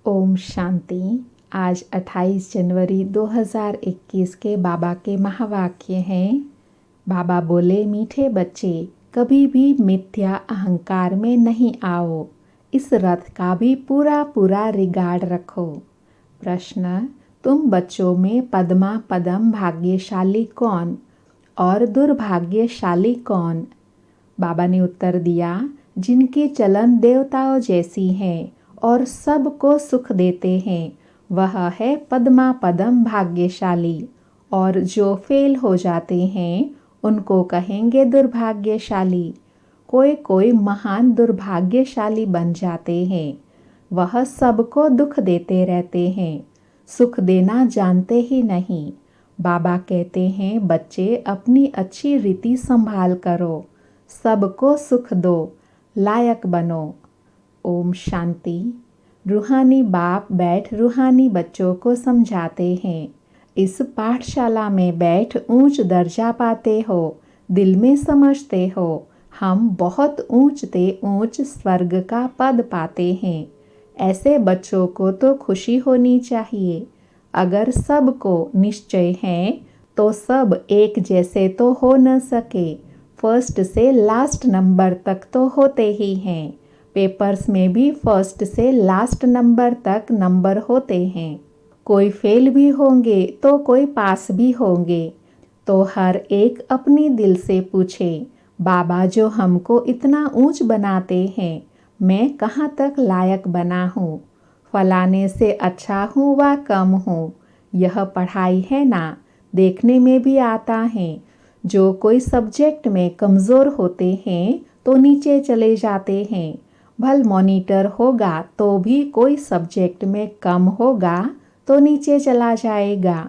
ओम शांति। आज 28 जनवरी 2021 के बाबा के महावाक्य हैं। बाबा बोले, मीठे बच्चे, कभी भी मिथ्या अहंकार में नहीं आओ। इस रथ का भी पूरा पूरा रिगार्ड रखो। प्रश्न, तुम बच्चों में पद्मा पदम भाग्यशाली कौन और दुर्भाग्यशाली कौन? बाबा ने उत्तर दिया, जिनकी चलन देवताओं जैसी है और सबको सुख देते हैं, वह है पद्मा पदम भाग्यशाली। और जो फेल हो जाते हैं उनको कहेंगे दुर्भाग्यशाली। कोई कोई महान दुर्भाग्यशाली बन जाते हैं। वह सबको दुख देते रहते हैं, सुख देना जानते ही नहीं। बाबा कहते हैं, बच्चे अपनी अच्छी रीति संभाल करो, सबको सुख दो, लायक बनो। ओम शांति। रूहानी बाप बैठ रूहानी बच्चों को समझाते हैं। इस पाठशाला में बैठ ऊंच दर्जा पाते हो, दिल में समझते हो हम बहुत ऊंचते ऊंच स्वर्ग का पद पाते हैं। ऐसे बच्चों को तो खुशी होनी चाहिए। अगर सबको निश्चय है तो सब एक जैसे तो हो न सके, फर्स्ट से लास्ट नंबर तक तो होते ही हैं। पेपर्स में भी फर्स्ट से लास्ट नंबर तक नंबर होते हैं। कोई फेल भी होंगे तो कोई पास भी होंगे। तो हर एक अपनी दिल से पूछे, बाबा जो हमको इतना ऊंच बनाते हैं, मैं कहाँ तक लायक बना हूँ? फलाने से अच्छा हूँ व कम हूँ? यह पढ़ाई है ना, देखने में भी आता है। जो कोई सब्जेक्ट में कमज़ोर होते हैं तो नीचे चले जाते हैं। भल मॉनिटर होगा तो भी कोई सब्जेक्ट में कम होगा तो नीचे चला जाएगा।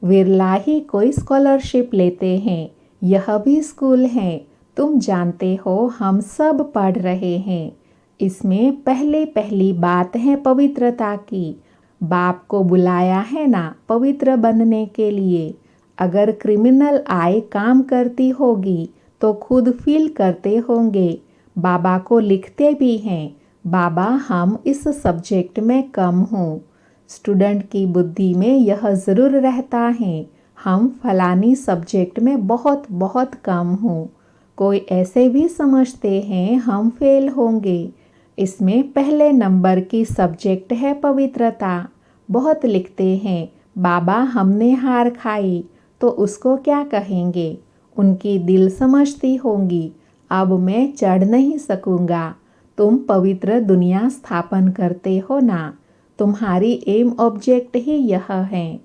विरला ही कोई स्कॉलरशिप लेते हैं। यह भी स्कूल है, तुम जानते हो हम सब पढ़ रहे हैं। इसमें पहली बात है पवित्रता की। बाप को बुलाया है ना पवित्र बनने के लिए। अगर क्रिमिनल आय काम करती होगी तो खुद फील करते होंगे। बाबा को लिखते भी हैं, बाबा हम इस सब्जेक्ट में कम हूँ। स्टूडेंट की बुद्धि में यह ज़रूर रहता है, हम फलानी सब्जेक्ट में बहुत बहुत कम हूँ। कोई ऐसे भी समझते हैं हम फेल होंगे। इसमें पहले नंबर की सब्जेक्ट है पवित्रता। बहुत लिखते हैं, बाबा हमने हार खाई, तो उसको क्या कहेंगे? उनकी दिल समझती होंगी, अब मैं चढ़ नहीं सकूंगा। तुम पवित्र दुनिया स्थापन करते हो ना, तुम्हारी एम ऑब्जेक्ट ही यह है।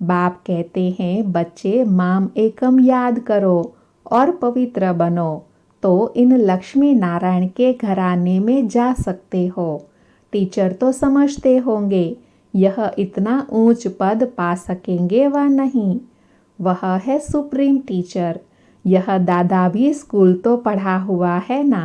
बाप कहते हैं, बच्चे माम एकम याद करो और पवित्र बनो, तो इन लक्ष्मी नारायण के घराने में जा सकते हो। टीचर तो समझते होंगे यह इतना ऊंच पद पा सकेंगे व नहीं। वह है सुप्रीम टीचर। यह दादा भी स्कूल तो पढ़ा हुआ है ना।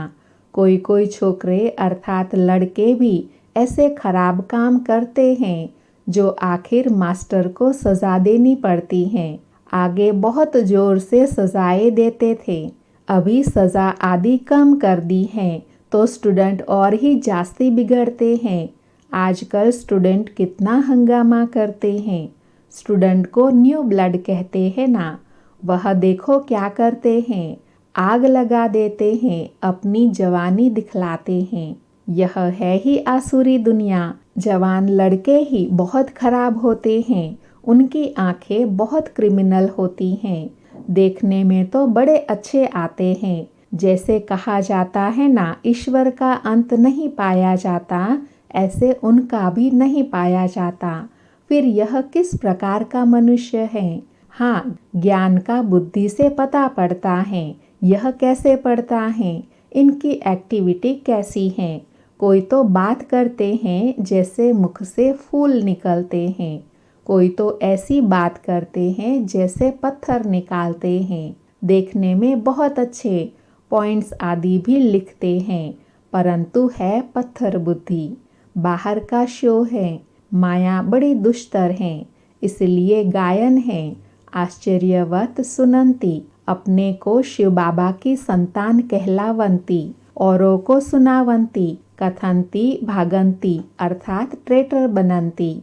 कोई कोई छोकरे अर्थात लड़के भी ऐसे खराब काम करते हैं जो आखिर मास्टर को सज़ा देनी पड़ती है। आगे बहुत ज़ोर से सज़ाएं देते थे, अभी सज़ा आदि कम कर दी है तो स्टूडेंट और ही जास्ती बिगड़ते हैं। आजकल स्टूडेंट कितना हंगामा करते हैं। स्टूडेंट को न्यू ब्लड कहते हैं ना। वह देखो क्या करते हैं, आग लगा देते हैं, अपनी जवानी दिखलाते हैं। यह है ही आसुरी दुनिया। जवान लड़के ही बहुत खराब होते हैं, उनकी आंखें बहुत क्रिमिनल होती हैं। देखने में तो बड़े अच्छे आते हैं। जैसे कहा जाता है ना, ईश्वर का अंत नहीं पाया जाता, ऐसे उनका भी नहीं पाया जाता। फिर यह किस प्रकार का मनुष्य है? हाँ, ज्ञान का बुद्धि से पता पड़ता है। यह कैसे पड़ता है? इनकी एक्टिविटी कैसी है? कोई तो बात करते हैं जैसे मुख से फूल निकलते हैं। कोई तो ऐसी बात करते हैं जैसे पत्थर निकालते हैं। देखने में बहुत अच्छे पॉइंट्स आदि भी लिखते हैं, परंतु है पत्थर बुद्धि। बाहर का शो है, माया बड़ी दुष्टर है। इसलिए गायन है, आश्चर्यवत सुनंती, अपने को शिव बाबा की संतान कहलावंती, औरों को सुनावंती, कथंती भागंती अर्थात ट्रेटर बनंती।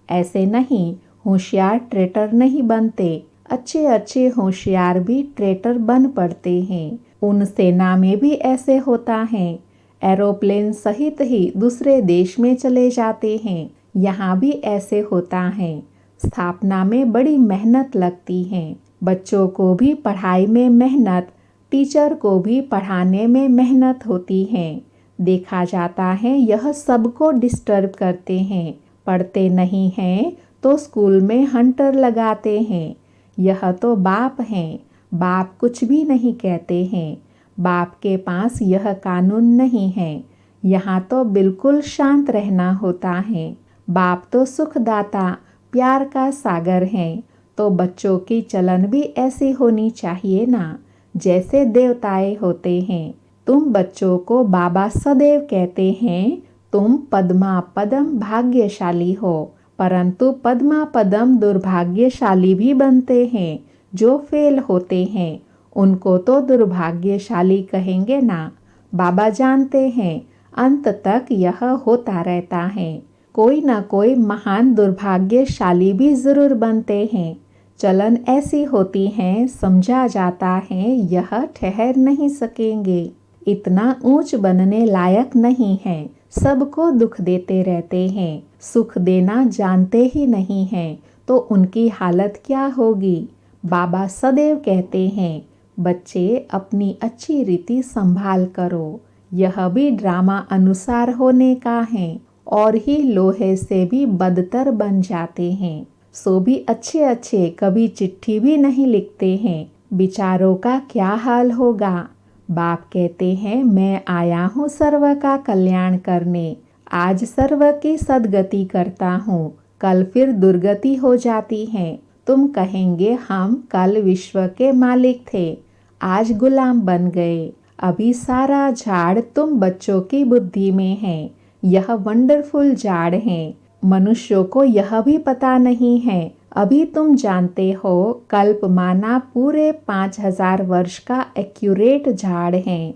ऐसे नहीं, होशियार ट्रेटर नहीं बनते, अच्छे अच्छे होशियार भी ट्रेटर बन पड़ते हैं। उन सेना में भी ऐसे होता है। एरोप्लेन सहित ही दूसरे देश में चले जाते हैं, यहाँ भी ऐसे होता है। स्थापना में बड़ी मेहनत लगती है। बच्चों को भी पढ़ाई में मेहनत, टीचर को भी पढ़ाने में मेहनत होती है। देखा जाता है यह सबको डिस्टर्ब करते हैं। पढ़ते नहीं हैं तो स्कूल में हंटर लगाते हैं। यह तो बाप हैं, बाप कुछ भी नहीं कहते हैं। बाप के पास यह कानून नहीं है। यहाँ तो बिल्कुल शांत रहना होता है। बाप तो सुखदाता, प्यार का सागर है। तो बच्चों की चलन भी ऐसी होनी चाहिए ना, जैसे देवताएं होते हैं। तुम बच्चों को बाबा सदैव कहते हैं, तुम पद्मा पदम भाग्यशाली हो। परंतु पद्मा पदम दुर्भाग्यशाली भी बनते हैं। जो फेल होते हैं उनको तो दुर्भाग्यशाली कहेंगे ना। बाबा जानते हैं अंत तक यह होता रहता है। कोई ना कोई महान दुर्भाग्यशाली भी जरूर बनते हैं। चलन ऐसी होती है, समझा जाता है यह ठहर नहीं सकेंगे, इतना ऊंच बनने लायक नहीं है। सबको दुख देते रहते हैं, सुख देना जानते ही नहीं हैं, तो उनकी हालत क्या होगी। बाबा सदैव कहते हैं, बच्चे अपनी अच्छी रीति संभाल करो। यह भी ड्रामा अनुसार होने का है, और ही लोहे से भी बदतर बन जाते हैं। सो भी अच्छे अच्छे कभी चिट्ठी भी नहीं लिखते हैं। बिचारों का क्या हाल होगा। बाप कहते हैं, मैं आया हूँ सर्व का कल्याण करने। आज सर्व की सदगति करता हूँ, कल फिर दुर्गति हो जाती है। तुम कहेंगे हम कल विश्व के मालिक थे, आज गुलाम बन गए। अभी सारा झाड़ तुम बच्चों की बुद्धि में है। यह वंडरफुल झाड़ है। मनुष्यों को यह भी पता नहीं है। अभी तुम जानते हो कल्प माना पूरे 5000 वर्ष का एक्यूरेट झाड़ है।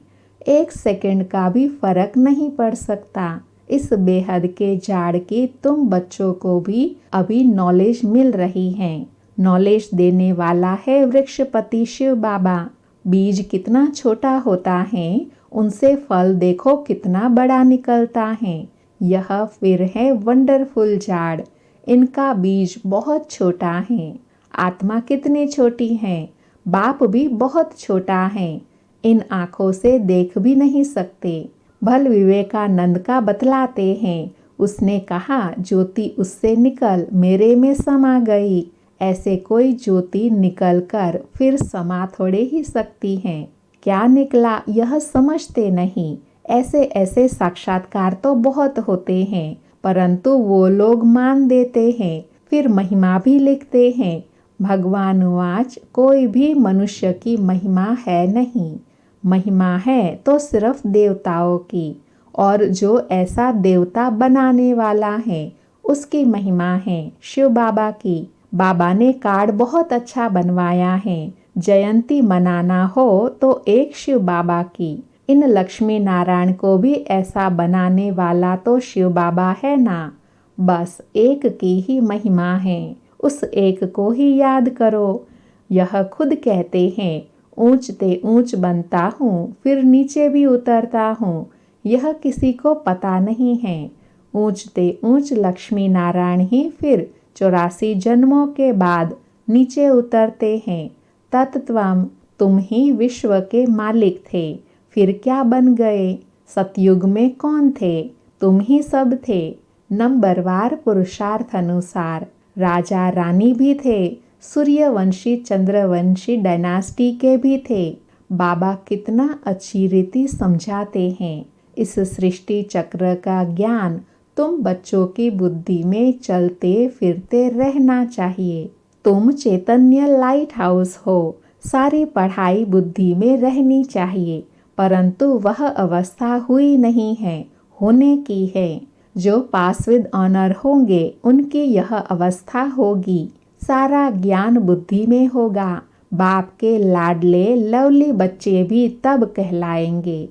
1 सेकंड का भी फर्क नहीं पड़ सकता। इस बेहद के झाड़ की तुम बच्चों को भी अभी नॉलेज मिल रही है। नॉलेज देने वाला है वृक्षपति शिव बाबा। बीज कितना छोटा होता है, उनसे फल देखो कितना बड़ा निकलता है। यह फिर है वंडरफुल झाड़। इनका बीज बहुत छोटा है। आत्मा कितनी छोटी है, बाप भी बहुत छोटा है। इन आँखों से देख भी नहीं सकते। भल विवेकानंद का बतलाते हैं, उसने कहा ज्योति उससे निकल मेरे में समा गई। ऐसे कोई ज्योति निकल कर फिर समा थोड़े ही सकती है। क्या निकला यह समझते नहीं। ऐसे ऐसे साक्षात्कार तो बहुत होते हैं, परंतु वो लोग मान देते हैं, फिर महिमा भी लिखते हैं। भगवानुवाच, कोई भी मनुष्य की महिमा है नहीं। महिमा है तो सिर्फ देवताओं की, और जो ऐसा देवता बनाने वाला है उसकी महिमा है शिव बाबा की। बाबा ने कार्ड बहुत अच्छा बनवाया है। जयंती मनाना हो तो एक शिव बाबा की। इन लक्ष्मी नारायण को भी ऐसा बनाने वाला तो शिव बाबा है ना। बस एक की ही महिमा है, उस एक को ही याद करो। यह खुद कहते हैं, ऊंचते ऊंच बनता हूँ फिर नीचे भी उतरता हूँ। यह किसी को पता नहीं है। ऊंचते ऊंच लक्ष्मी नारायण ही फिर 84 जन्मों के बाद नीचे उतरते हैं। तत्त्वम, तुम ही विश्व के मालिक थे, फिर क्या बन गए। सतयुग में कौन थे, तुम ही सब थे। नंबरवार पुरुषार्थ अनुसार राजा रानी भी थे, सूर्यवंशी चंद्रवंशी डायनास्टी के भी थे। बाबा कितना अच्छी रीति समझाते हैं। इस सृष्टि चक्र का ज्ञान तुम बच्चों की बुद्धि में चलते फिरते रहना चाहिए। तुम चैतन्य लाइट हाउस हो। सारी पढ़ाई बुद्धि में रहनी चाहिए, परंतु वह अवस्था हुई नहीं है, होने की है। जो पास विद ऑनर होंगे उनकी यह अवस्था होगी। सारा ज्ञान बुद्धि में होगा। बाप के लाडले लवली बच्चे भी तब कहलाएंगे।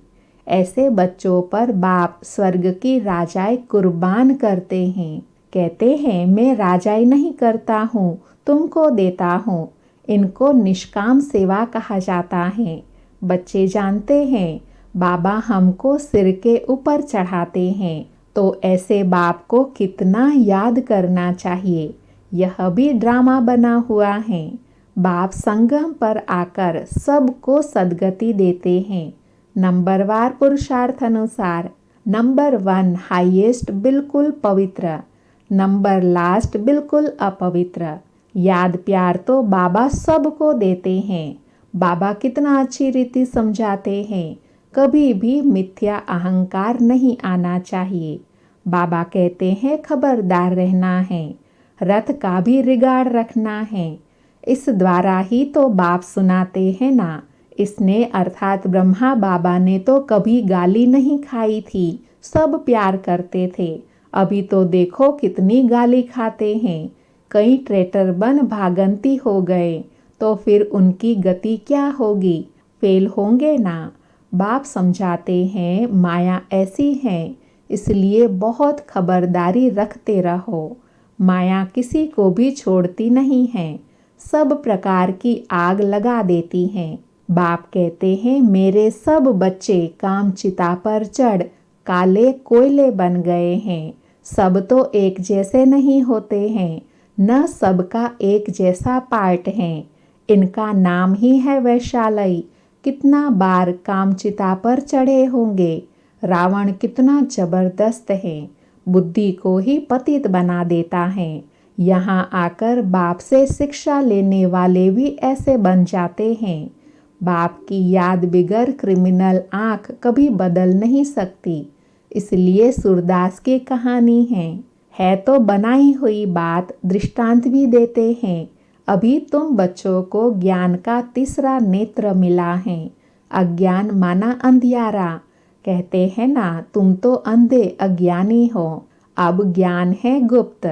ऐसे बच्चों पर बाप स्वर्ग की राजाई कुर्बान करते हैं। कहते हैं मैं राजाई नहीं करता हूँ, तुमको देता हूँ। इनको निष्काम सेवा कहा जाता है। बच्चे जानते हैं बाबा हमको सिर के ऊपर चढ़ाते हैं, तो ऐसे बाप को कितना याद करना चाहिए। यह भी ड्रामा बना हुआ है। बाप संगम पर आकर सबको सद्गति देते हैं। नंबरवार पुरुषार्थ अनुसार नंबर 1 हाईएस्ट बिल्कुल पवित्र, नंबर लास्ट बिल्कुल अपवित्र। याद प्यार तो बाबा सबको देते हैं। बाबा कितना अच्छी रीति समझाते हैं, कभी भी मिथ्या अहंकार नहीं आना चाहिए। बाबा कहते हैं खबरदार रहना है, रथ का भी रिगार्ड रखना है। इस द्वारा ही तो बाप सुनाते हैं ना। इसने अर्थात ब्रह्मा बाबा ने तो कभी गाली नहीं खाई थी, सब प्यार करते थे। अभी तो देखो कितनी गाली खाते हैं। कई ट्रेटर बन भागंती हो गए, तो फिर उनकी गति क्या होगी, फेल होंगे ना। बाप समझाते हैं माया ऐसी है, इसलिए बहुत खबरदारी रखते रहो। माया किसी को भी छोड़ती नहीं है, सब प्रकार की आग लगा देती है। बाप कहते हैं मेरे सब बच्चे काम चिता पर चढ़ काले कोयले बन गए हैं। सब तो एक जैसे नहीं होते हैं, न सबका एक जैसा पार्ट है। इनका नाम ही है वैशाली। कितना बार कामचिता पर चढ़े होंगे। रावण कितना जबरदस्त है, बुद्धि को ही पतित बना देता है। यहाँ आकर बाप से शिक्षा लेने वाले भी ऐसे बन जाते हैं। बाप की याद बिगर क्रिमिनल आँख कभी बदल नहीं सकती। इसलिए सूरदास की कहानी है तो बनाई हुई बात, दृष्टांत भी देते हैं। अभी तुम बच्चों को ज्ञान का तीसरा नेत्र मिला है। अज्ञान माना अंधियारा। कहते हैं ना तुम तो अंधे अज्ञानी हो। अब ज्ञान है गुप्त,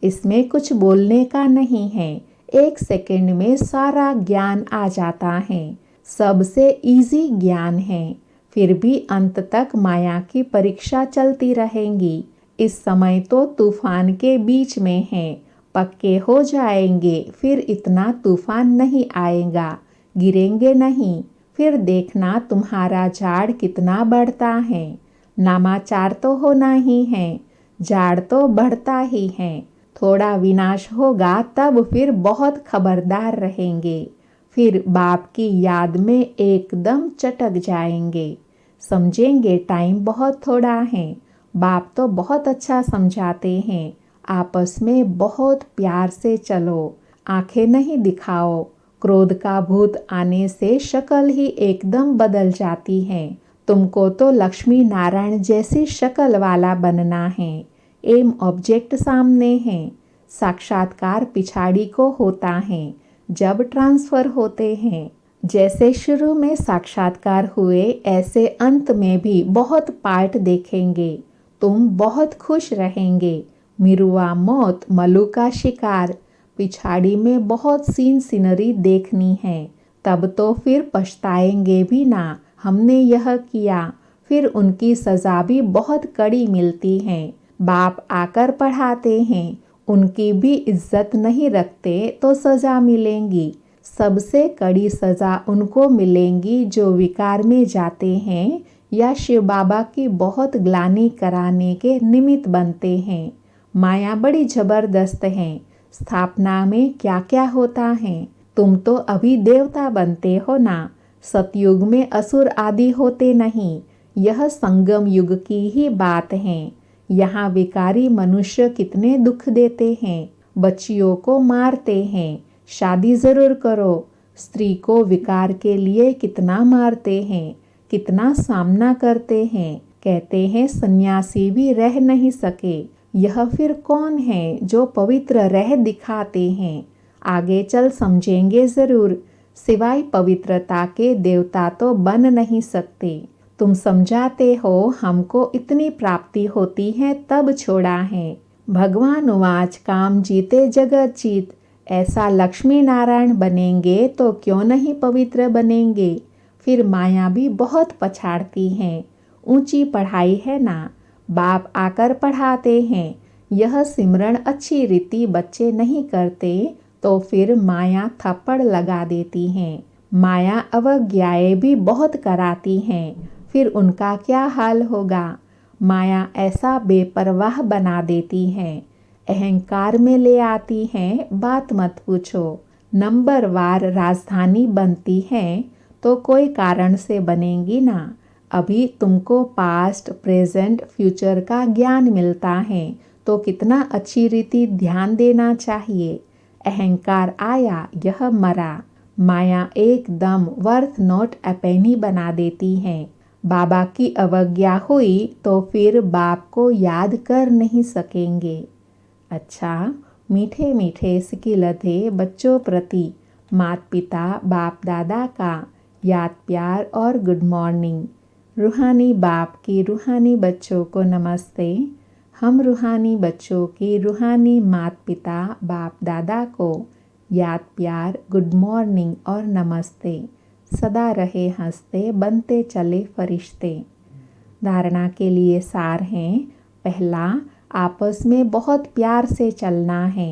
इसमें कुछ बोलने का नहीं है। 1 सेकंड में सारा ज्ञान आ जाता है। सबसे इजी ज्ञान है। फिर भी अंत तक माया की परीक्षा चलती रहेंगी। इस समय तो तूफान के बीच में है, पक्के हो जाएंगे, फिर इतना तूफान नहीं आएगा, गिरेंगे नहीं। फिर देखना तुम्हारा झाड़ कितना बढ़ता है। नामाचार तो होना ही है, झाड़ तो बढ़ता ही है। थोड़ा विनाश होगा तब फिर बहुत खबरदार रहेंगे। फिर बाप की याद में एकदम चटक जाएंगे। समझेंगे टाइम बहुत थोड़ा है। बाप तो बहुत अच्छा समझाते हैं। आपस में बहुत प्यार से चलो, आंखें नहीं दिखाओ। क्रोध का भूत आने से शक्ल ही एकदम बदल जाती है। तुमको तो लक्ष्मी नारायण जैसी शक्ल वाला बनना है। एम ऑब्जेक्ट सामने है। साक्षात्कार पिछाड़ी को होता है, जब ट्रांसफर होते हैं। जैसे शुरू में साक्षात्कार हुए, ऐसे अंत में भी बहुत पार्ट देखेंगे। तुम बहुत खुश रहेंगे। मिरुआ मौत, मलू का शिकार, पिछाड़ी में बहुत सीन सीनरी देखनी है। तब तो फिर पछताएंगे भी ना, हमने यह किया। फिर उनकी सज़ा भी बहुत कड़ी मिलती है। बाप आकर पढ़ाते हैं, उनकी भी इज्जत नहीं रखते तो सज़ा मिलेंगी। सबसे कड़ी सज़ा उनको मिलेंगी जो विकार में जाते हैं या शिव बाबा की बहुत ग्लानि कराने के निमित्त बनते हैं। माया बड़ी जबरदस्त है। स्थापना में क्या क्या होता है। तुम तो अभी देवता बनते हो ना। सतयुग में असुर आदि होते नहीं। यह संगम युग की ही बात है। यहाँ विकारी मनुष्य कितने दुख देते हैं। बच्चियों को मारते हैं। शादी जरूर करो। स्त्री को विकार के लिए कितना मारते हैं, कितना सामना करते हैं। कहते हैं सन्यासी भी रह नहीं सके। यह फिर कौन है जो पवित्र रह दिखाते हैं। आगे चल समझेंगे जरूर। सिवाय पवित्रता के देवता तो बन नहीं सकते। तुम समझाते हो हमको इतनी प्राप्ति होती है तब छोड़ा है। भगवान उवाच काम जीते जगत जीत। ऐसा लक्ष्मी नारायण बनेंगे तो क्यों नहीं पवित्र बनेंगे। फिर माया भी बहुत पछाड़ती है। ऊंची पढ़ाई है ना, बाप आकर पढ़ाते हैं। यह सिमरन अच्छी रीति बच्चे नहीं करते तो फिर माया थप्पड़ लगा देती हैं। माया अवज्ञाएं भी बहुत कराती हैं, फिर उनका क्या हाल होगा। माया ऐसा बेपरवाह बना देती है, अहंकार में ले आती हैं, बात मत पूछो। नंबरवार राजधानी बनती है तो कोई कारण से बनेंगी ना। अभी तुमको पास्ट, प्रेजेंट, फ्यूचर का ज्ञान मिलता है तो कितना अच्छी रीति ध्यान देना चाहिए। अहंकार आया, यह मरा। माया एकदम वर्थ नॉट अ पेनी बना देती है। बाबा की अवज्ञा हुई तो फिर बाप को याद कर नहीं सकेंगे। अच्छा, मीठे मीठे सिकिलधे बच्चों प्रति माता पिता बाप दादा का याद प्यार और गुड मॉर्निंग। रूहानी बाप की रूहानी बच्चों को नमस्ते। हम रूहानी बच्चों की रूहानी माता पिता बाप दादा को याद प्यार, गुड मॉर्निंग और नमस्ते। सदा रहे हंसते, बनते चले फरिश्ते। धारणा के लिए सार हैं। पहला, आपस में बहुत प्यार से चलना है।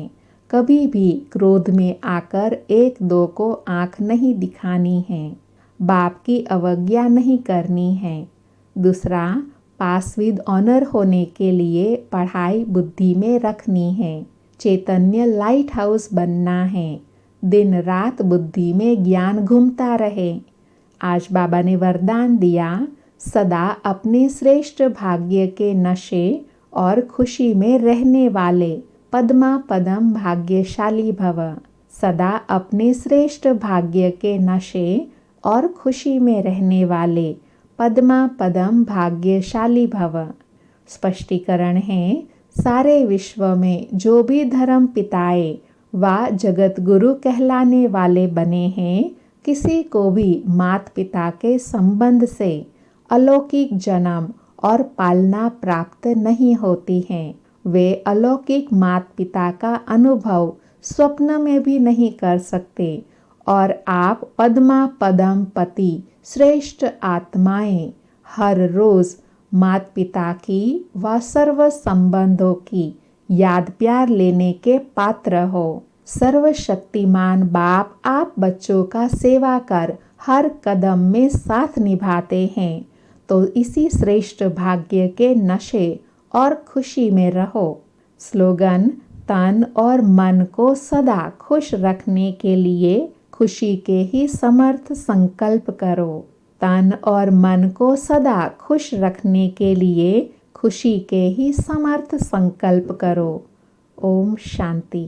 कभी भी क्रोध में आकर एक दो को आंख नहीं दिखानी है। बाप की अवज्ञा नहीं करनी है। दूसरा, पास विद ऑनर होने के लिए पढ़ाई बुद्धि में रखनी है। चैतन्य लाइट हाउस बनना है। दिन रात बुद्धि में ज्ञान घूमता रहे। आज बाबा ने वरदान दिया, सदा अपने श्रेष्ठ भाग्य के नशे और खुशी में रहने वाले पद्मा पदम भाग्यशाली भव। सदा अपने श्रेष्ठ भाग्य के नशे और खुशी में रहने वाले पद्मा पदम भाग्यशाली भव। स्पष्टीकरण है, सारे विश्व में जो भी धर्म पिताए व जगत गुरु कहलाने वाले बने हैं, किसी को भी माता पिता के संबंध से अलौकिक जन्म और पालना प्राप्त नहीं होती है। वे अलौकिक माता पिता का अनुभव स्वप्न में भी नहीं कर सकते और आप पद्मा पदम पति श्रेष्ठ आत्माएं हर रोज माता पिता की व सर्व संबंधों की याद प्यार लेने के पात्र हो। सर्वशक्तिमान बाप आप बच्चों का सेवा कर हर कदम में साथ निभाते हैं, तो इसी श्रेष्ठ भाग्य के नशे और खुशी में रहो। स्लोगन, तन और मन को सदा खुश रखने के लिए खुशी के ही समर्थ संकल्प करो। तन और मन को सदा खुश रखने के लिए खुशी के ही समर्थ संकल्प करो। ओम शांति।